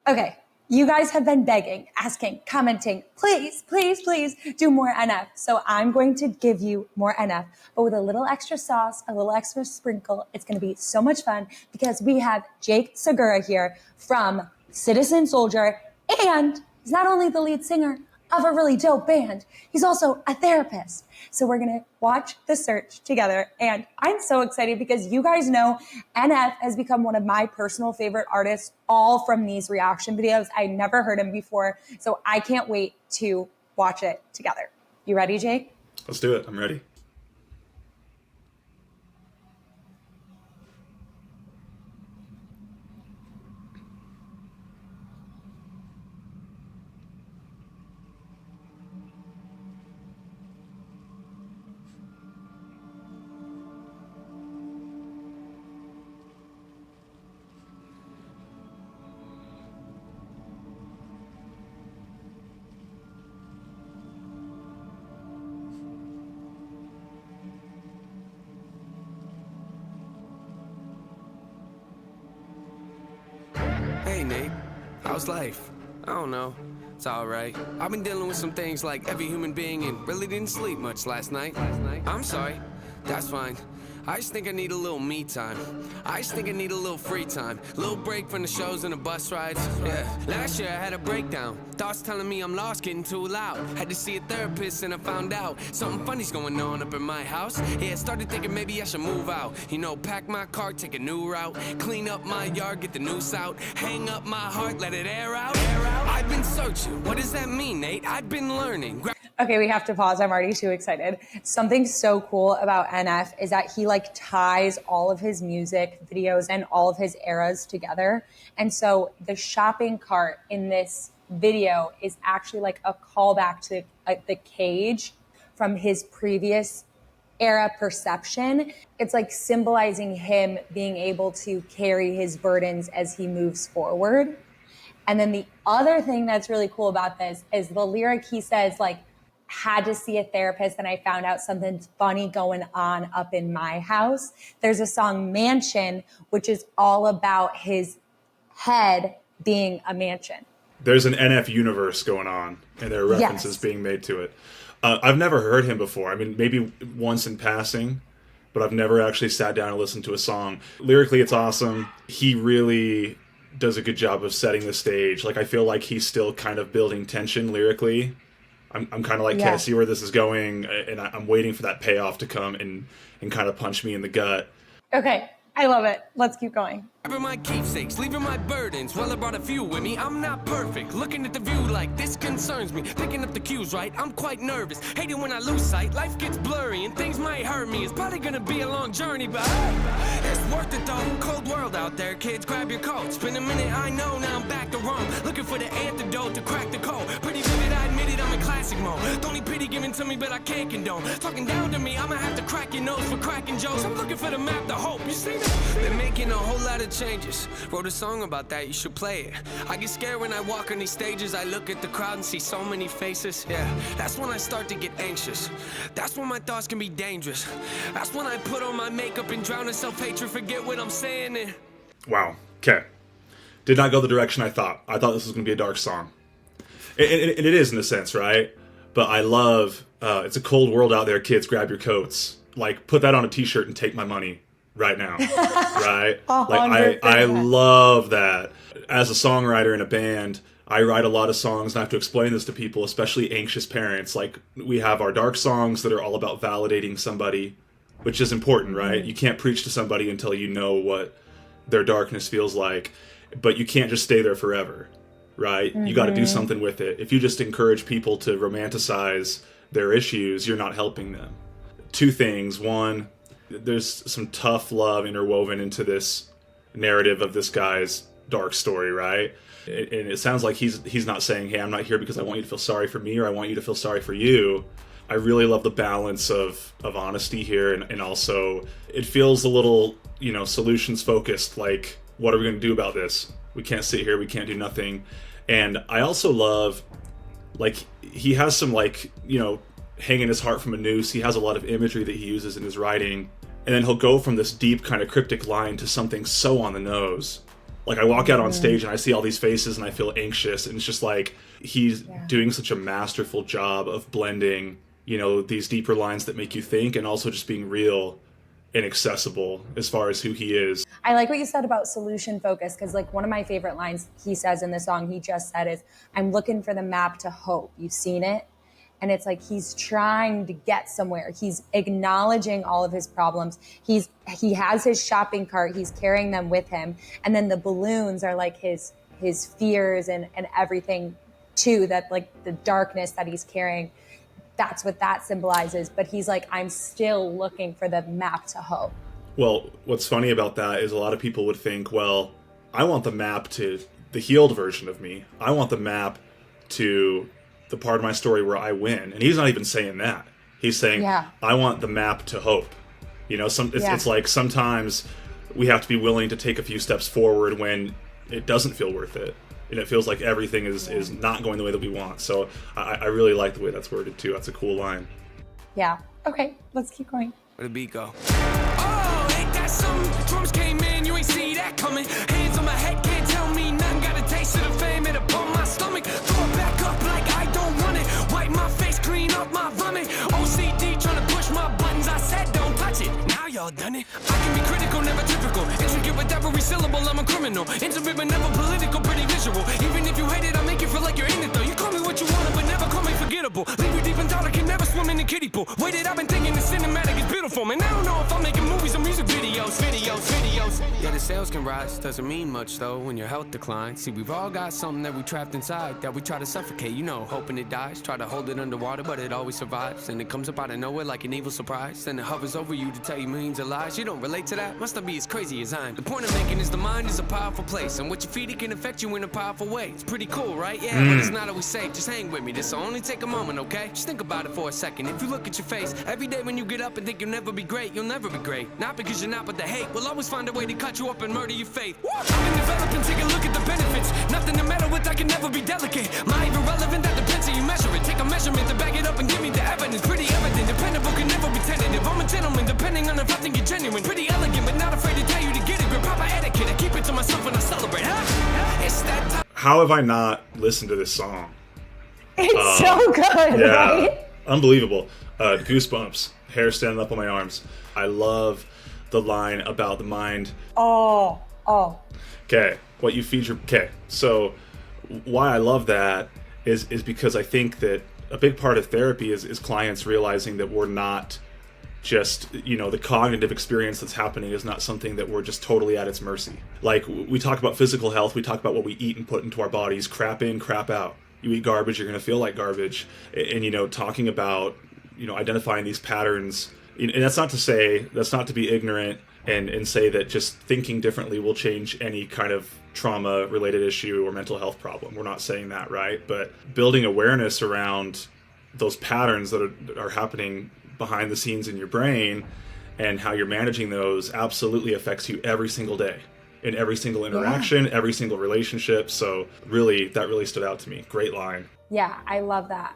Okay, you guys have been begging, asking, commenting, please, please, please do more NF. So I'm going to give you more NF, but with a little extra sauce, a little extra sprinkle. It's going to be so much fun because we have Jake Segura here from Citizen Soldier, and he's not only the lead singer of a really dope band, he's also a therapist. So we're going to watch The Search together. And I'm so excited because you guys know NF has become one of my personal favorite artists, all from these reaction videos. I never heard him before. So I can't wait to watch it together. You ready, Jake? Let's do it. I'm ready. Hey Nate, how's life? I don't know, it's alright. I've been dealing with some things like every human being and really didn't sleep much last night. I'm sorry, that's fine. I just think I need a little me time. I just think I need a little free time. Little break from the shows and the bus rides. Yeah. Last year I had a breakdown. Thoughts telling me I'm lost, getting too loud. Had to see a therapist and I found out something funny's going on up in my house. Yeah, started thinking maybe I should move out. You know, pack my car, take a new route. Clean up my yard, get the noose out. Hang up my heart, let it air out. I've been searching. What does that mean, Nate? I've been learning. Okay, we have to pause. I'm already too excited. Something so cool about NF is that he ties all of his music videos and all of his eras together. And so the shopping cart in this video is actually like a callback to the cage from his previous era perception. It's like symbolizing him being able to carry his burdens as he moves forward. And then the other thing that's really cool about this is the lyric he says, had to see a therapist and I found out something's funny going on up in my house. There's a song Mansion, which is all about his head being a mansion. There's an NF universe going on, and there are references being made to it. I've never heard him before. I mean, maybe once in passing, but I've never actually sat down and listened to a song. Lyrically, it's awesome. He really does a good job of setting the stage. I feel like he's still kind of building tension lyrically. I'm kind of like, can't see where this is going, and I'm waiting for that payoff to come and kind of punch me in the gut. Okay, I love it. Let's keep going. Grabbing my keepsakes, leaving my burdens. Well, I brought a few with me. I'm not perfect. Looking at the view like this concerns me. Picking up the cues, right? I'm quite nervous. Hate it when I lose sight. Life gets blurry and things might hurt me. It's probably gonna be a long journey, but it's worth it though. Cold world out there, kids. Grab your coat. Spend a minute, I know. Now I'm back to Rome. Looking for the antidote to crack the code. Pretty vivid, I admit it. I'm in classic mode. Don't need pity given to me, but I can't condone. Talking down to me, I'ma have to crack your nose for cracking jokes. I'm looking for the map to hope. You see that? Been making a whole lot of changes. Wrote a song about that, you should play it. I get scared when I walk on these stages. I look at the crowd and see so many faces. Yeah, that's when I start to get anxious. That's when my thoughts can be dangerous. That's when I put on my makeup and drown in self-hatred. Forget what I'm saying and... Wow, okay. Did not go the direction I thought. I thought this was going to be a dark song. And it is in a sense, right? But I love, it's a cold world out there, kids, grab your coats. Put that on a t-shirt and take my money. Right now, right? I love that. As a songwriter in a band, I write a lot of songs, and I have to explain this to people, especially anxious parents. We have our dark songs that are all about validating somebody, which is important, right? You can't preach to somebody until you know what their darkness feels like, but you can't just stay there forever, right? You got to do something with it. If you just encourage people to romanticize their issues, you're not helping them. Two things. One, there's some tough love interwoven into this narrative of this guy's dark story, right? And it sounds like he's not saying, hey, I'm not here because I want you to feel sorry for me or I want you to feel sorry for you. I really love the balance of honesty here, and also it feels a little, solutions focused, like, what are we going to do about this? We can't sit here, we can't do nothing. And I also love, he has some, hanging his heart from a noose. He has a lot of imagery that he uses in his writing. And then he'll go from this deep kind of cryptic line to something so on the nose. Like, I walk out on stage and I see all these faces and I feel anxious, and it's just like he's doing such a masterful job of blending, you know, these deeper lines that make you think, and also just being real and accessible as far as who he is. I like what you said about solution focus, because like one of my favorite lines he says in the song he just said is, I'm looking for the map to hope. You've seen it? And it's like he's trying to get somewhere. He's acknowledging all of his problems. He has his shopping cart. He's carrying them with him. And then the balloons are like his fears and everything too, that like the darkness that he's carrying. That's what that symbolizes. But he's like, I'm still looking for the map to hope. Well, what's funny about that is a lot of people would think, well, I want the map to the healed version of me. I want the map to the part of my story where I win. And he's not even saying that. He's saying, I want the map to hope. You know, it's like sometimes we have to be willing to take a few steps forward when it doesn't feel worth it. And it feels like everything is not going the way that we want. So I really like the way that's worded too. That's a cool line. Yeah. Okay, let's keep going. Where the beat go? Oh, ain't that something? Drums came in, you ain't see that coming. Hands on my head, can't tell me nothing. Got a taste of the fame, it upon my stomach. Throw it back up like I don't want it. Wipe my face, clean up my vomit. OCD trying to push my buttons. I said don't touch it. Now y'all done it. I can be critical, never typical. Intricate with every syllable, I'm a criminal. Intimate but never political, pretty visual. Even if you hate it, I'll make you feel like you're in it though. You call me what you want, but never call me forgettable. Leave you deep in thought, I can never swim in the kiddie pool. Waited, I've been thinking the cinematic is beautiful. Man, I don't know if I'm making movies or music videos. Yeah, the sales can rise, doesn't mean much though when your health declines. See, we've all got something that we trapped inside that we try to suffocate, you know, hoping it dies. Try to hold it underwater, but it always survives. And it comes up out of nowhere like an evil surprise. Then it hovers over you to tell you millions of lies. You don't relate to that? Must not be as crazy as I am. The point I'm making is the mind is a powerful place, and what you feed it can affect you in a powerful way. It's pretty cool, right? Yeah, but it's not always safe. Just hang with me. This'll only take a moment, okay? Just think about it for a second. If you look at your face every day when you get up and think you'll never be great, you'll never be great. Not because you're not, but the hate will always find a way to cut you up and murder your faith. I've been developing, take a look at the benefits. Nothing to meddle with, I can never be delicate. My even relevant, that depends how you measure it. Take a measurement to back it up and give me the evidence. Pretty evident, dependable, can never be tentative. I'm a gentleman, depending on if I think you're genuine. Pretty elegant, but not afraid to tell you to get it. Grip proper etiquette, I keep it to myself when I celebrate. It's that time. How have I not listened to this song? It's so good, right? Unbelievable. Goosebumps. Hair standing up on my arms. I love the line about the mind. Oh. Okay, what you feed your... Okay, so why I love that is because I think that a big part of therapy is clients realizing that we're not just, you know, the cognitive experience that's happening is not something that we're just totally at its mercy. Like, we talk about physical health, we talk about what we eat and put into our bodies, crap in, crap out. You eat garbage, you're going to feel like garbage. And, you know, talking about, you know, identifying these patterns. And that's not to say, that's not to be ignorant and say that just thinking differently will change any kind of trauma-related issue or mental health problem. We're not saying that, right? But building awareness around those patterns that are happening behind the scenes in your brain and how you're managing those absolutely affects you every single day. In every single interaction, every single relationship. So really, that really stood out to me. Great line. Yeah, I love that.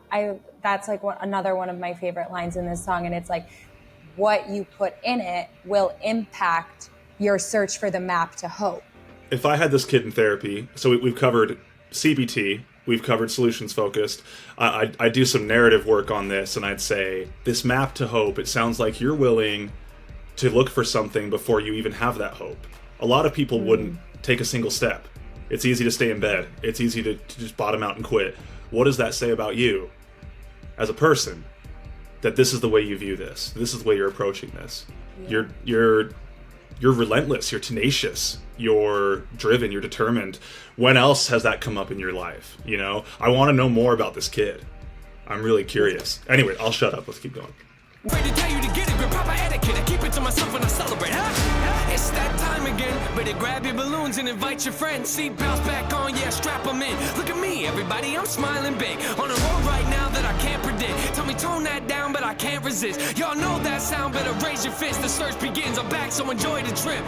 That's like another one of my favorite lines in this song. And it's like, what you put in it will impact your search for the map to hope. If I had this kid in therapy, so we've covered CBT, we've covered solutions focused. I do some narrative work on this, and I'd say this map to hope, it sounds like you're willing to look for something before you even have that hope. A lot of people wouldn't take a single step. It's easy to stay in bed. It's easy to just bottom out and quit. What does that say about you as a person? That this is the way you view this. This is the way you're approaching this. Yeah. You're relentless. You're tenacious. You're driven. You're determined. When else has that come up in your life? You know, I want to know more about this kid. I'm really curious. Anyway, I'll shut up. Let's keep going. Ready to tell you to get it, grip proper etiquette. I keep it to myself when I celebrate. It's that time again. Better grab your balloons and invite your friends. Seat belts back on, yeah, strap them in. Look at me, everybody, I'm smiling big. On a road right now that I can't predict. Tell me tone that down, but I can't resist. Y'all know that sound, better raise your fist. The search begins, I'm back, so enjoy the trip.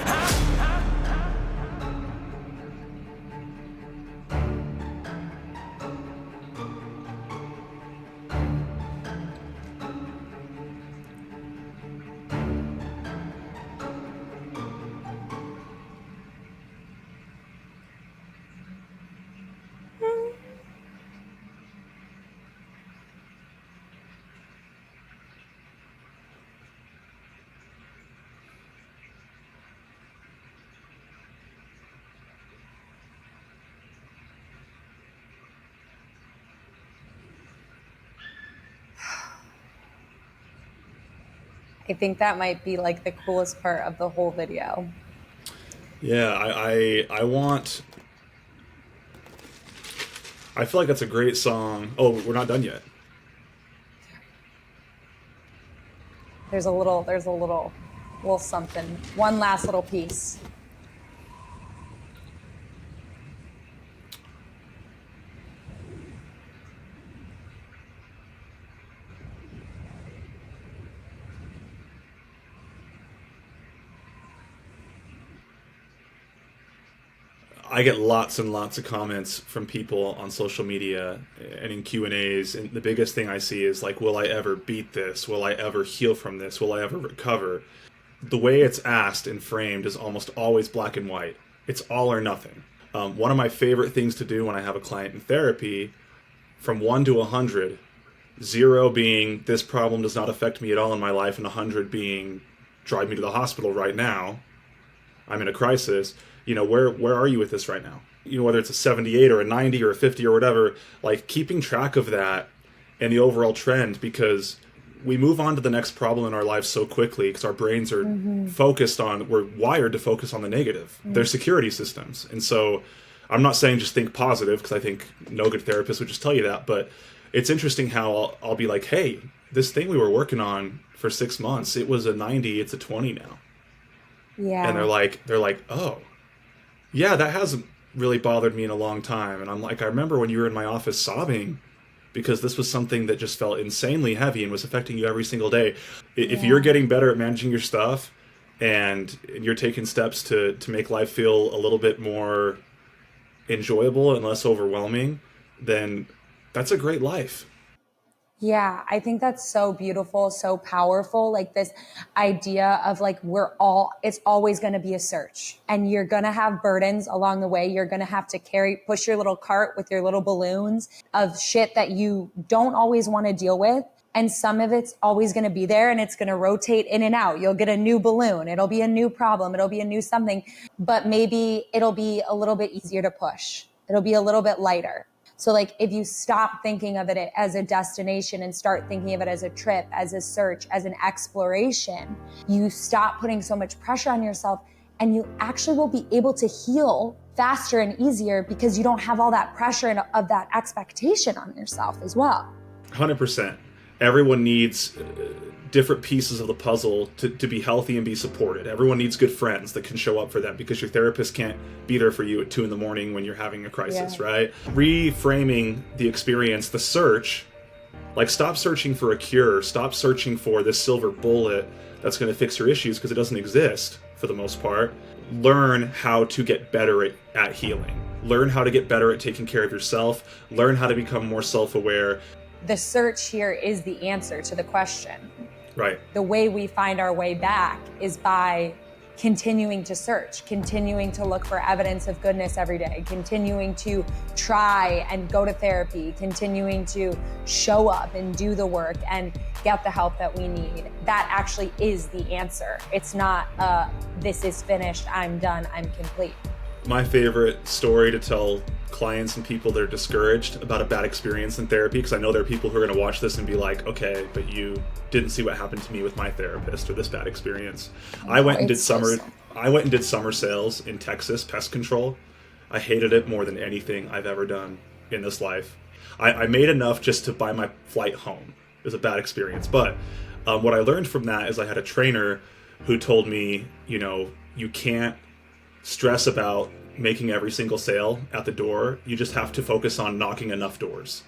I think that might be like the coolest part of the whole video. Yeah, I feel like that's a great song. Oh, we're not done yet. There's a little something. One last little piece. I get lots and lots of comments from people on social media and in Q&As, and the biggest thing I see is like, will I ever beat this? Will I ever heal from this? Will I ever recover? The way it's asked and framed is almost always black and white. It's all or nothing. One of my favorite things to do when I have a client in therapy, from 1 to 100, 0 being this problem does not affect me at all in my life, and 100 being drive me to the hospital right now, I'm in a crisis. Where are you with this right now? Whether it's a 78 or a 90 or a 50 or whatever, like keeping track of that and the overall trend, because we move on to the next problem in our lives so quickly because our brains are we're wired to focus on the negative. They're security systems. And so I'm not saying just think positive, because I think no good therapist would just tell you that, but it's interesting how I'll be like, hey, this thing we were working on for 6 months, it was a 90, it's a 20 now. Yeah. And they're like, oh, yeah, that hasn't really bothered me in a long time. And I'm like, I remember when you were in my office sobbing because this was something that just felt insanely heavy and was affecting you every single day. If you're getting better at managing your stuff and you're taking steps to make life feel a little bit more enjoyable and less overwhelming, then that's a great life. Yeah, I think that's so beautiful, so powerful. Like this idea of like, it's always going to be a search, and you're going to have burdens along the way. You're going to have to push your little cart with your little balloons of shit that you don't always want to deal with. And some of it's always going to be there, and it's going to rotate in and out. You'll get a new balloon. It'll be a new problem. It'll be a new something, but maybe it'll be a little bit easier to push. It'll be a little bit lighter. So like if you stop thinking of it as a destination and start thinking of it as a trip, as a search, as an exploration, you stop putting so much pressure on yourself, and you actually will be able to heal faster and easier because you don't have all that pressure of that expectation on yourself as well. 100%. Everyone needs different pieces of the puzzle to be healthy and be supported. Everyone needs good friends that can show up for them, because your therapist can't be there for you at 2 a.m. when you're having a crisis, right? Reframing the experience, the search, like stop searching for a cure, stop searching for this silver bullet that's going to fix your issues, because it doesn't exist for the most part. Learn how to get better at healing. Learn how to get better at taking care of yourself. Learn how to become more self-aware. The search here is the answer to the question. Right. The way we find our way back is by continuing to search, continuing to look for evidence of goodness every day, continuing to try and go to therapy, continuing to show up and do the work and get the help that we need. That actually is the answer. It's not this is finished, I'm done, I'm complete. My favorite story to tell clients and people that are discouraged about a bad experience in therapy, because I know there are people who are going to watch this and be like, okay, but you didn't see what happened to me with my therapist or this bad experience. I went and did summer sales in Texas, pest control. I hated it more than anything I've ever done in this life. I made enough just to buy my flight home. It was a bad experience. But what I learned from that is I had a trainer who told me, you can't stress about making every single sale at the door. You just have to focus on knocking enough doors,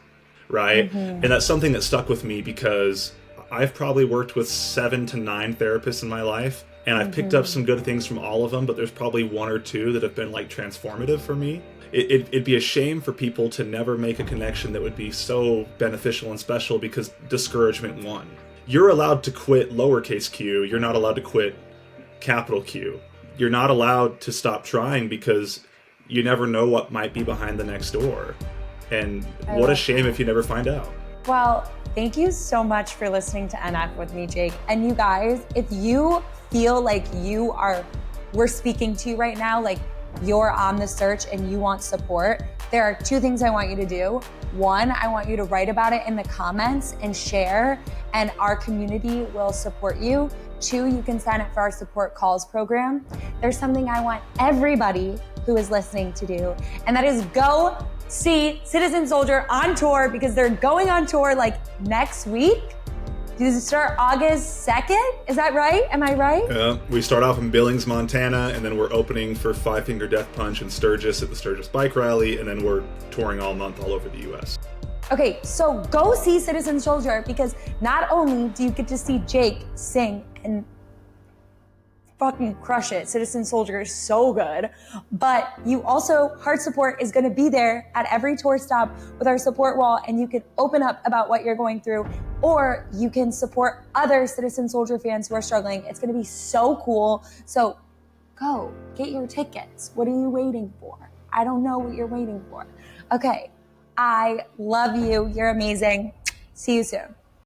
right? And that's something that stuck with me, because I've probably worked with 7 to 9 therapists in my life, and I've picked up some good things from all of them, but there's probably 1 or 2 that have been like transformative for me. It'd be a shame for people to never make a connection that would be so beneficial and special because discouragement won. You're allowed to quit lowercase q, you're not allowed to quit capital Q. You're not allowed to stop trying, because you never know what might be behind the next door. And what a shame if you never find out. Well, thank you so much for listening to NF with me, Jake. And you guys, if you feel like we're speaking to you right now, like you're on the search and you want support, there are 2 things I want you to do. 1, I want you to write about it in the comments and share, and our community will support you. 2, you can sign up for our support calls program. There's something I want everybody who is listening to do, and that is go see Citizen Soldier on tour, because they're going on tour like next week. You start August 2nd? Is that right? Am I right? Yeah, we start off in Billings, Montana, and then we're opening for Five Finger Death Punch in Sturgis at the Sturgis Bike Rally, and then we're touring all month all over the U.S. Okay, so go see Citizen Soldier, because not only do you get to see Jake sing and fucking crush it, Citizen Soldier is so good, but you also, HeartSupport is gonna be there at every tour stop with our support wall, and you can open up about what you're going through, or you can support other Citizen Soldier fans who are struggling. It's gonna be so cool. So go, get your tickets. What are you waiting for? I don't know what you're waiting for. Okay, I love you. You're amazing. See you soon.